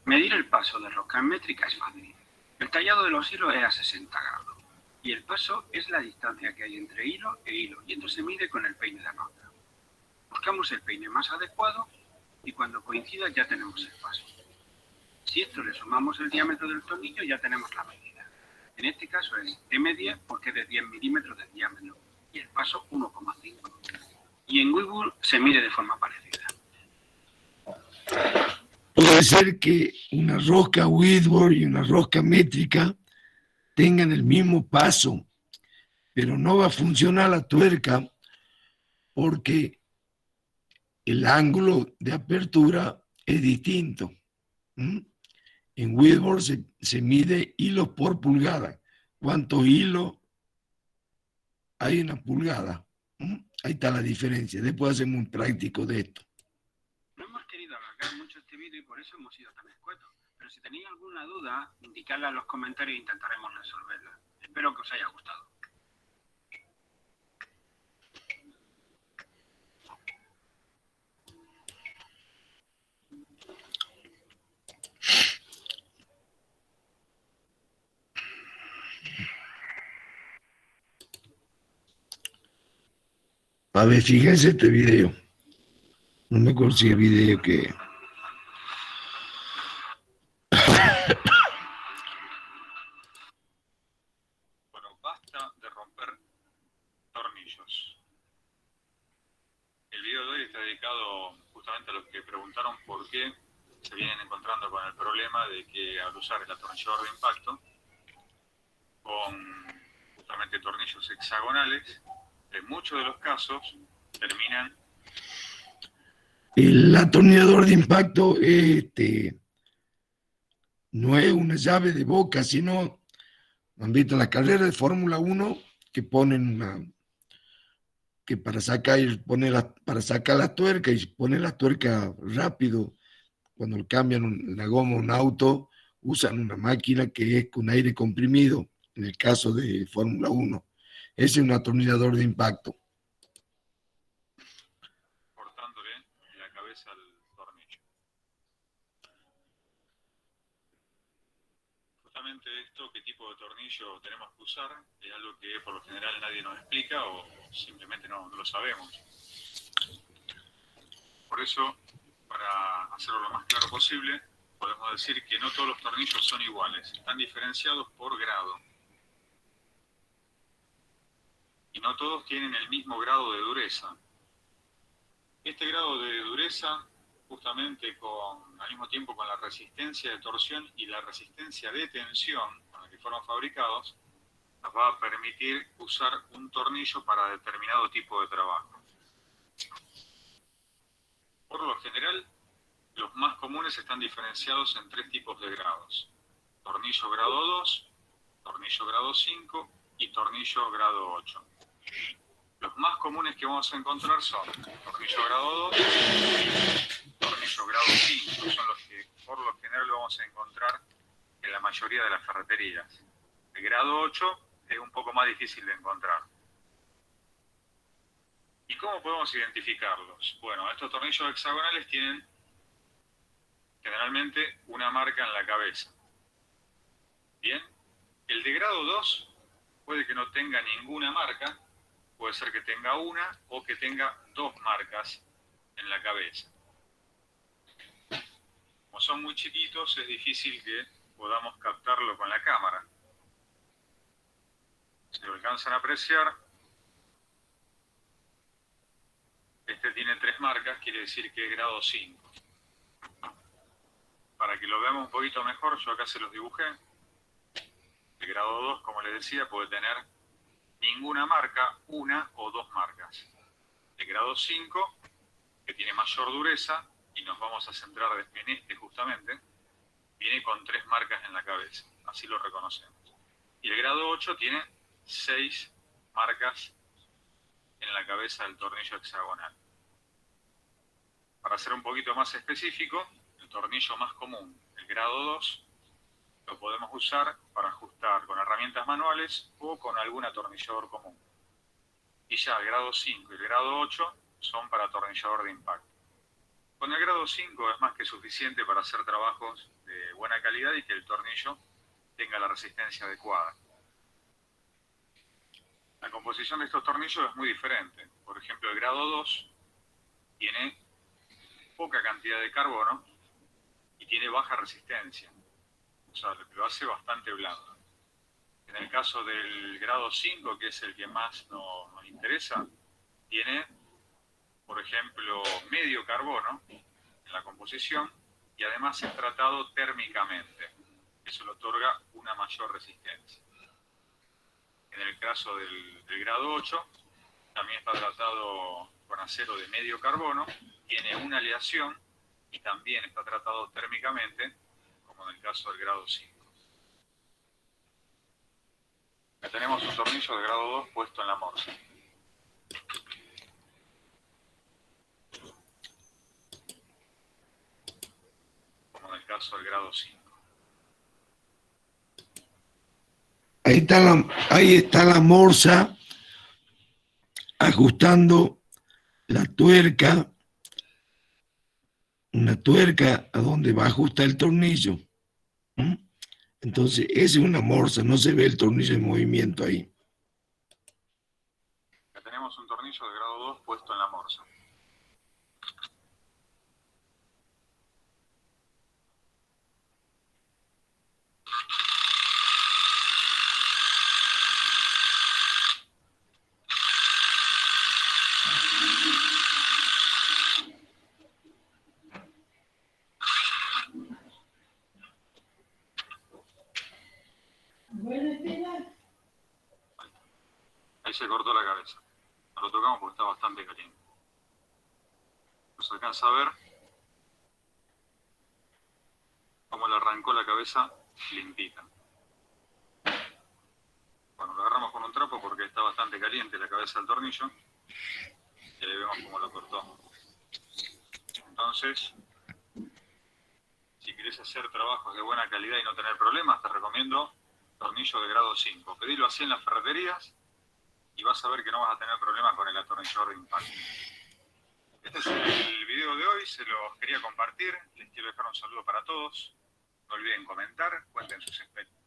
Medir el paso de rosca en métrica es fácil. El tallado de los hilos es a 60 grados y el paso es la distancia que hay entre hilo e hilo y esto se mide con el peine de rosca. Buscamos el peine más adecuado y cuando coincida ya tenemos el paso. Si esto le sumamos el diámetro del tornillo, ya tenemos la medida. En este caso es M10 porque es de 10 milímetros de diámetro y el paso 1,5. Y en Webull se mide de forma parecida. Puede ser que una rosca Whitworth y una rosca métrica tengan el mismo paso, pero no va a funcionar la tuerca porque el ángulo de apertura es distinto. En Whitworth se mide hilos por pulgada. ¿Cuántos hilos hay en una pulgada? Ahí está la diferencia. Después hacemos un práctico de esto. No hemos querido alargar mucho este vídeo y por eso hemos sido tan escuetos. Pero si tenéis alguna duda, indicadla en los comentarios e intentaremos resolverla. Espero que os haya gustado. A ver, fíjense este video. No me acuerdo si el video que... Bueno, basta de romper tornillos. El video de hoy está dedicado justamente a los que preguntaron por qué se vienen encontrando con el problema de que al usar el atornillador de impacto con justamente tornillos hexagonales, en muchos de los casos terminan... El atornillador de impacto no es una llave de boca, sino, han visto la carrera de Fórmula 1 que ponen que para sacar la tuerca y pone la tuerca rápido, cuando cambian la goma a un auto, usan una máquina que es con aire comprimido, en el caso de Fórmula 1. Ese es un atornillador de impacto. Cortándole la cabeza al tornillo. Justamente esto, qué tipo de tornillo tenemos que usar, es algo que por lo general nadie nos explica o simplemente no lo sabemos. Por eso, para hacerlo lo más claro posible, podemos decir que no todos los tornillos son iguales, están diferenciados por grado. Y no todos tienen el mismo grado de dureza. Este grado de dureza, justamente al mismo tiempo con la resistencia de torsión y la resistencia de tensión con la que fueron fabricados, nos va a permitir usar un tornillo para determinado tipo de trabajo. Por lo general, los más comunes están diferenciados en 3 tipos de grados: tornillo grado 2, tornillo grado 5 y tornillo grado 8. Los más comunes que vamos a encontrar son tornillo grado 2 y tornillo grado 5. Son los que por lo general vamos a encontrar en la mayoría de las ferreterías. El grado 8 es un poco más difícil de encontrar. ¿Y cómo podemos identificarlos? Bueno, estos tornillos hexagonales tienen generalmente una marca en la cabeza. Bien, el de grado 2 puede que no tenga ninguna marca, puede ser que tenga una o que tenga 2 marcas en la cabeza. Como son muy chiquitos, es difícil que podamos captarlo con la cámara. Si lo alcanzan a apreciar, este tiene 3 marcas, quiere decir que es grado 5. Para que lo veamos un poquito mejor, yo acá se los dibujé. El grado 2, como les decía, puede tener ninguna marca, una o 2 marcas. El grado 5, que tiene mayor dureza, y nos vamos a centrar en este justamente, viene con 3 marcas en la cabeza, así lo reconocemos. Y el grado 8 tiene 6 marcas en la cabeza del tornillo hexagonal. Para ser un poquito más específico, el tornillo más común, el grado 2, lo podemos usar para ajustar con herramientas manuales o con algún atornillador común. Y ya el grado 5 y el grado 8 son para atornillador de impacto. Con el grado 5 es más que suficiente para hacer trabajos de buena calidad y que el tornillo tenga la resistencia adecuada. La composición de estos tornillos es muy diferente. Por ejemplo, el grado 2 tiene poca cantidad de carbono y tiene baja resistencia. O sea, lo hace bastante blando. En el caso del grado 5, que es el que más nos interesa, tiene, por ejemplo, medio carbono en la composición y además es tratado térmicamente. Eso le otorga una mayor resistencia. En el caso del grado 8, también está tratado con acero de medio carbono, tiene una aleación y también está tratado térmicamente, como en el caso del grado 5. Acá tenemos un tornillo de grado 2 puesto en la morsa. Como en el caso del grado 5. Ahí está la morsa ajustando la tuerca, una tuerca a donde va a ajustar el tornillo. ¿Mm? Entonces, esa es una morsa, no se ve el tornillo en movimiento ahí. Acá tenemos un tornillo de grado 2 puesto en la morsa. Ahí se cortó la cabeza. No lo tocamos porque está bastante caliente. No se alcanza a ver cómo le arrancó la cabeza limpita. Bueno, lo agarramos con un trapo porque está bastante caliente la cabeza del tornillo. Y le vemos cómo lo cortó. Entonces, si querés hacer trabajos de buena calidad y no tener problemas, te recomiendo tornillo de grado 5. Pedilo así en las ferreterías y vas a ver que no vas a tener problemas con el atornillador de impacto. Este es el video de hoy, se los quería compartir. Les quiero dejar un saludo para todos. No olviden comentar, cuenten sus experiencias.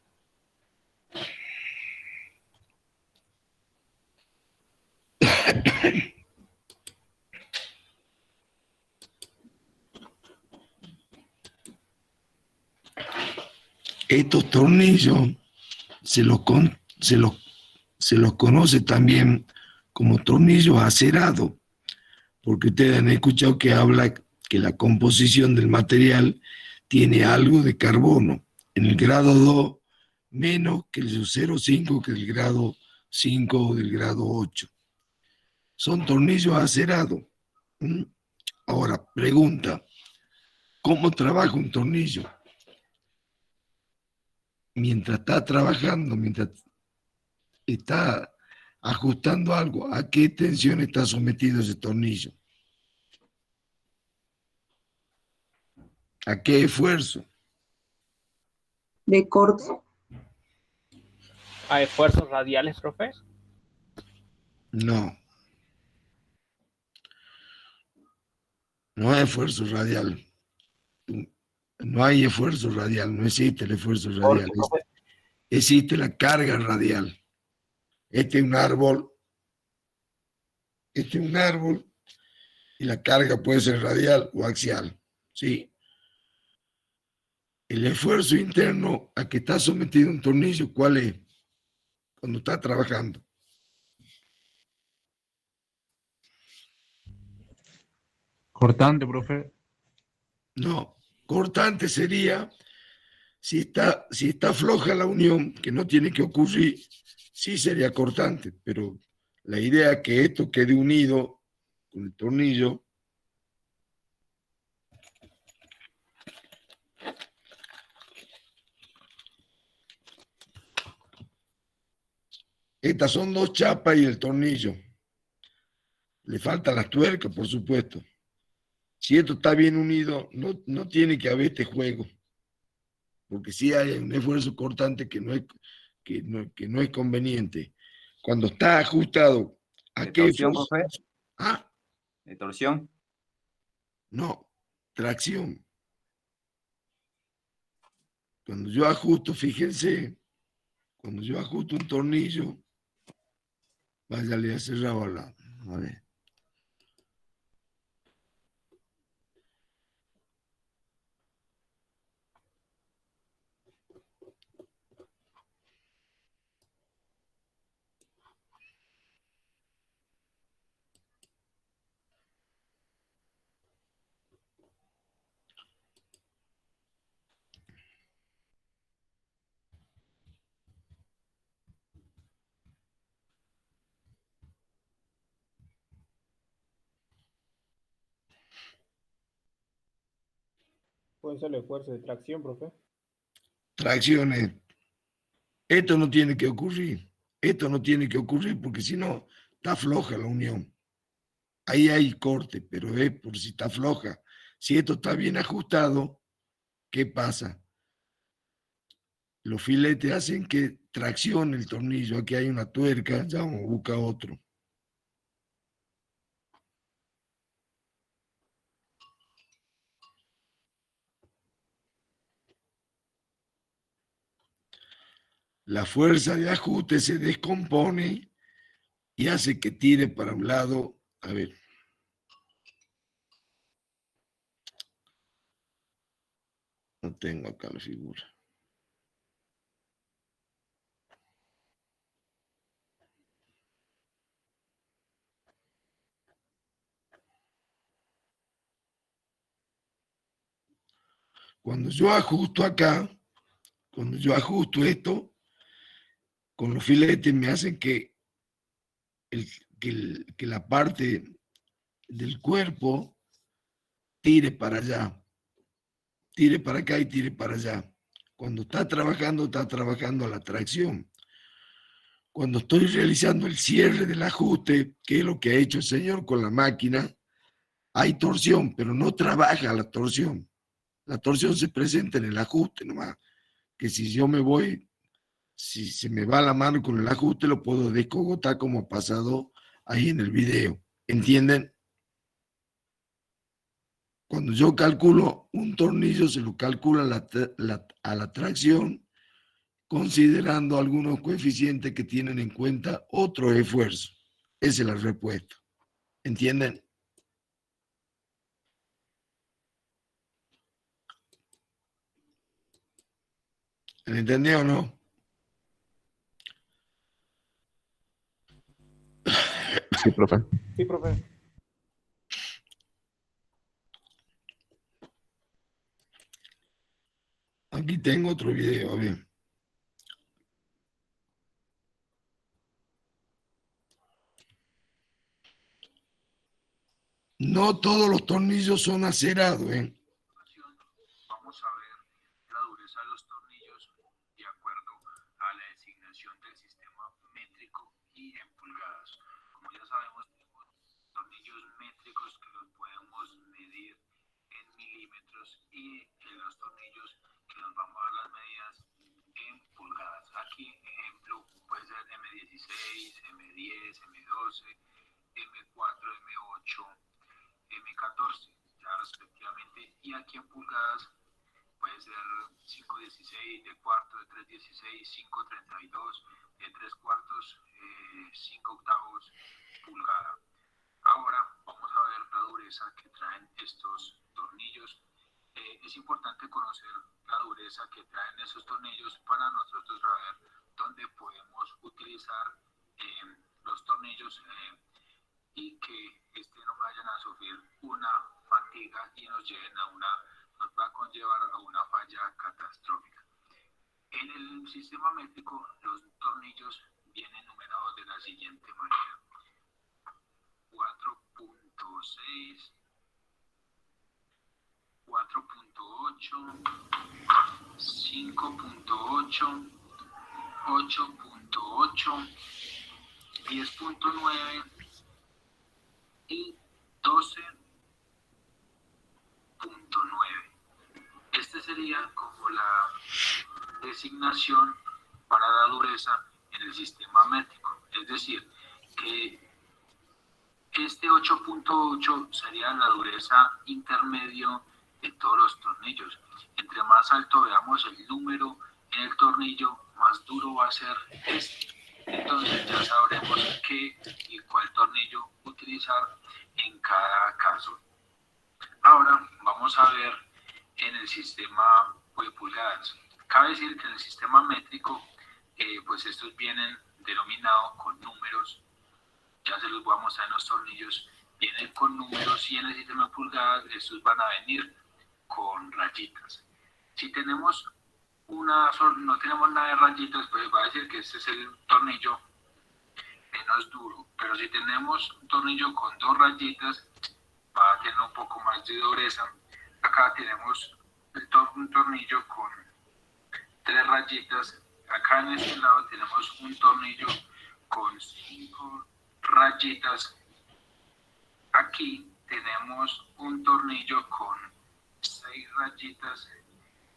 Estos tornillos se los conoce también como tornillos acerados, porque ustedes han escuchado que habla que la composición del material tiene algo de carbono. En el grado 2, menos que el 0,5 que el grado 5 o del grado 8. Son tornillos acerados. Ahora, pregunta, ¿cómo trabaja un tornillo? Mientras está trabajando, mientras está ajustando algo, ¿a qué tensión está sometido ese tornillo? ¿A qué esfuerzo? De corte. ¿A esfuerzos radiales, profe? No. No hay esfuerzo radial. No hay esfuerzo radial, no existe el esfuerzo radial. Existe la carga radial. Este es un árbol. Este es un árbol y la carga puede ser radial o axial. ¿Sí? El esfuerzo interno a que está sometido un tornillo, ¿cuál es? Cuando está trabajando. Cortante, profe. No, cortante sería si está floja la unión, que no tiene que ocurrir, sí sería cortante, pero la idea es que esto quede unido con el tornillo. Estas son dos chapas y el tornillo. Le faltan las tuercas, por supuesto. Si esto está bien unido, no tiene que haber este juego. Porque sí hay un esfuerzo cortante que no es conveniente. Cuando está ajustado, ¿a qué ¿Torsión, esfuerzo? profe? ¿Ah? ¿De torsión? No, tracción. Cuando yo ajusto, fíjense, cuando yo ajusto un tornillo, váyale a cerrar la. A ver. Puede ser el esfuerzo de tracción, profe. Tracciones. Esto no tiene que ocurrir. Esto no tiene que ocurrir porque si no, está floja la unión. Ahí hay corte, pero es por si está floja. Si esto está bien ajustado, ¿qué pasa? Los filetes hacen que traccione el tornillo. Aquí hay una tuerca, ya vamos a buscar otro. La fuerza de ajuste se descompone y hace que tire para un lado. A ver. No tengo acá la figura. Cuando yo ajusto acá, cuando yo ajusto esto, con los filetes me hacen que la parte del cuerpo tire para allá, tire para acá y tire para allá. Cuando está trabajando la tracción. Cuando estoy realizando el cierre del ajuste, que es lo que ha hecho el señor con la máquina, hay torsión, pero no trabaja la torsión. La torsión se presenta en el ajuste nomás, que si yo me voy, si se me va la mano con el ajuste, lo puedo descogotar como ha pasado ahí en el video. ¿Entienden? Cuando yo calculo un tornillo, se lo calcula a la tracción, considerando algunos coeficientes que tienen en cuenta otro esfuerzo. Esa es la respuesta. ¿Entienden? ¿Me entendió o no? Sí, profe. Sí, profe. Aquí tengo otro video, a ver. No todos los tornillos son acerados, ¿eh? Vamos a ver la dureza de los tornillos de acuerdo a la designación del sistema métrico y en pulgadas. Como ya sabemos, tenemos tornillos métricos que los podemos medir en milímetros y los tornillos que nos vamos a dar las medidas en pulgadas. Aquí, ejemplo, puede ser M16, M10, M12, M4, M8, M14, ya respectivamente, y aquí en pulgadas puede ser 5.16, de cuarto, de 3.16, 5.32, de 3 cuartos, 5 octavos pulgada. Ahora vamos a ver la dureza que traen estos tornillos. Es importante conocer la dureza que traen esos tornillos para nosotros saber dónde podemos utilizar los tornillos y que no vayan a sufrir una fatiga y nos va a conllevar a una falla catastrófica. En el sistema métrico, los tornillos vienen numerados de la siguiente manera: 4.6, 4.8, 5.8, 8.8, 10.9 y 12.9. Este sería como la designación para la dureza en el sistema métrico. Es decir, que este 8.8 sería la dureza intermedio de todos los tornillos. Entre más alto veamos el número en el tornillo, más duro va a ser este. Entonces ya sabremos qué y cuál tornillo utilizar en cada caso. Ahora vamos a ver en el sistema de pulgadas. Cabe decir que en el sistema métrico, pues estos vienen denominados con números. Ya se los voy a mostrar en los tornillos. Vienen con números y en el sistema de pulgadas estos van a venir con rayitas. Si tenemos no tenemos nada de rayitas, pues va a decir que este es el tornillo menos duro, pero si tenemos un tornillo con 2 rayitas va a tener un poco más de dureza. Acá tenemos un tornillo con 3 rayitas. Acá en este lado tenemos un tornillo con 5 rayitas. Aquí tenemos un tornillo con 6 rayitas.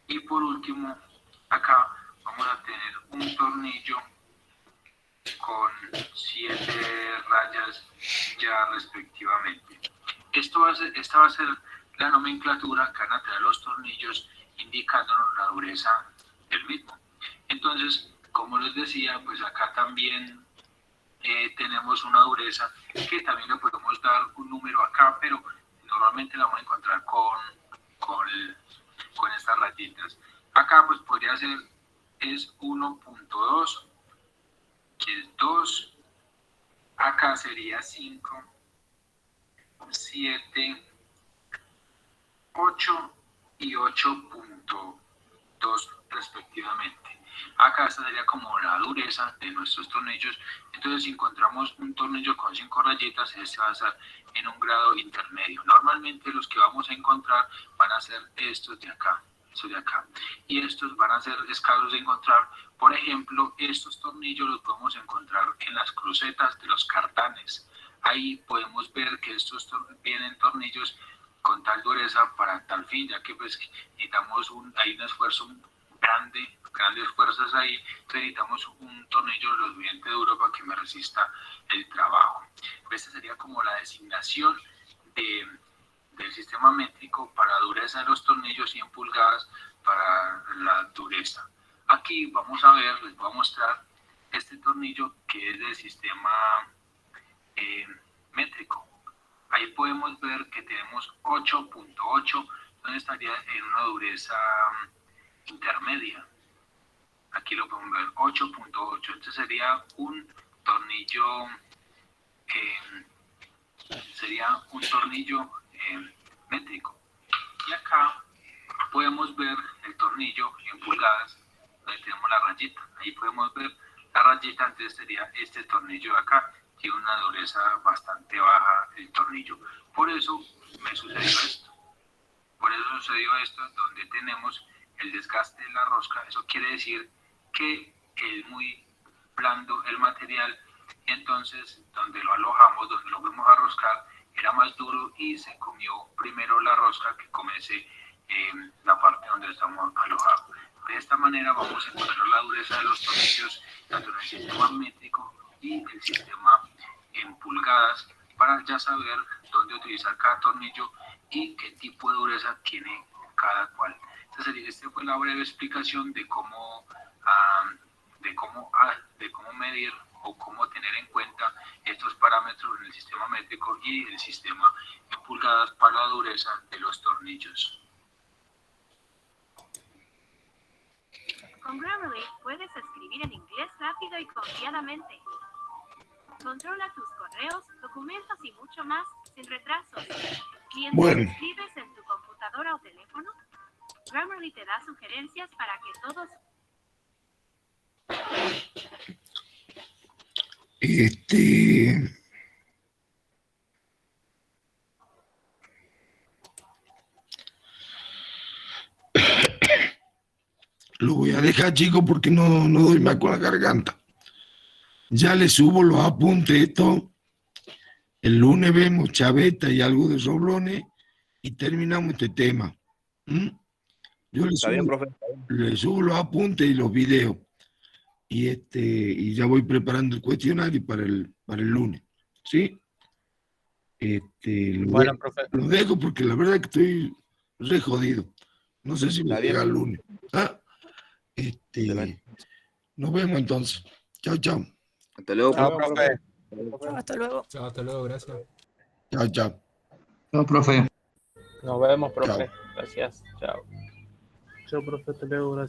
Y por último, acá vamos a tener un tornillo con 7 rayas ya respectivamente. Esta va a ser la nomenclatura que van a tener los tornillos indicándonos la dureza del mismo. Entonces, como les decía, pues acá también tenemos una dureza que también le podemos dar un número acá, pero normalmente la vamos a encontrar con estas rayitas. Acá pues podría ser, es 1.2, que es 2, acá sería 5, 7, 8 y 8.2 respectivamente. Acá esta sería como la dureza de nuestros tornillos. Entonces, si encontramos un tornillo con 5 rayitas, este va a estar en un grado intermedio. Normalmente los que vamos a encontrar van a ser estos de acá, y estos van a ser escasos de encontrar. Por ejemplo, estos tornillos los podemos encontrar en las crucetas de los cartanes. Ahí podemos ver que estos vienen tornillos con tal dureza para tal fin, ya que pues necesitamos hay un esfuerzo grandes fuerzas ahí, entonces necesitamos un tornillo lo suficiente duro para que me resista el trabajo. Esta sería como la designación del sistema métrico para dureza de los tornillos y en pulgadas para la dureza. Aquí vamos a ver, les voy a mostrar este tornillo que es del sistema métrico. Ahí podemos ver que tenemos 8.8, donde estaría en una dureza intermedia. Aquí lo podemos ver, 8.8. Este sería un tornillo métrico. Y acá podemos ver el tornillo en pulgadas, donde tenemos la rayita. Ahí podemos ver la rayita, entonces sería este tornillo de acá. Tiene una dureza bastante baja el tornillo. Por eso me sucedió esto. Donde tenemos el desgaste de la rosca. Eso quiere decir que es muy blando el material. Entonces, donde lo alojamos, donde lo fuimos a roscar, era más duro y se comió primero la rosca que comerse la parte donde estamos alojados. De esta manera vamos a encontrar la dureza de los tornillos, tanto en el sistema métrico y el sistema en pulgadas, para ya saber dónde utilizar cada tornillo y qué tipo de dureza tiene cada cual. Esta fue la breve explicación de cómo medir o cómo tener en cuenta estos parámetros en el sistema métrico y el sistema en pulgadas para la dureza de los tornillos. Con Grammarly puedes escribir en inglés rápido y confiadamente. Controla tus correos, documentos y mucho más sin retrasos. Mientras escribes en tu computadora o teléfono, Grammarly te da sugerencias para que todos... Lo voy a dejar, chicos, porque no doy más con la garganta. Ya le subo los apuntes esto. El lunes vemos chaveta y algo de soblones y terminamos este tema. Yo le subo los apuntes y los videos. Y ya voy preparando el cuestionario para el lunes. ¿Sí? Bueno, profe. Lo dejo porque la verdad es que estoy re jodido. No sé si me llega el lunes. Nos vemos entonces. Chao, chao. Hasta luego, Chao, profe. Hasta luego. Chao, hasta luego, gracias. Chao, chao. No, profe. Nos vemos, profe. Chao. Gracias. Chao. Chao, profe, hasta luego, gracias.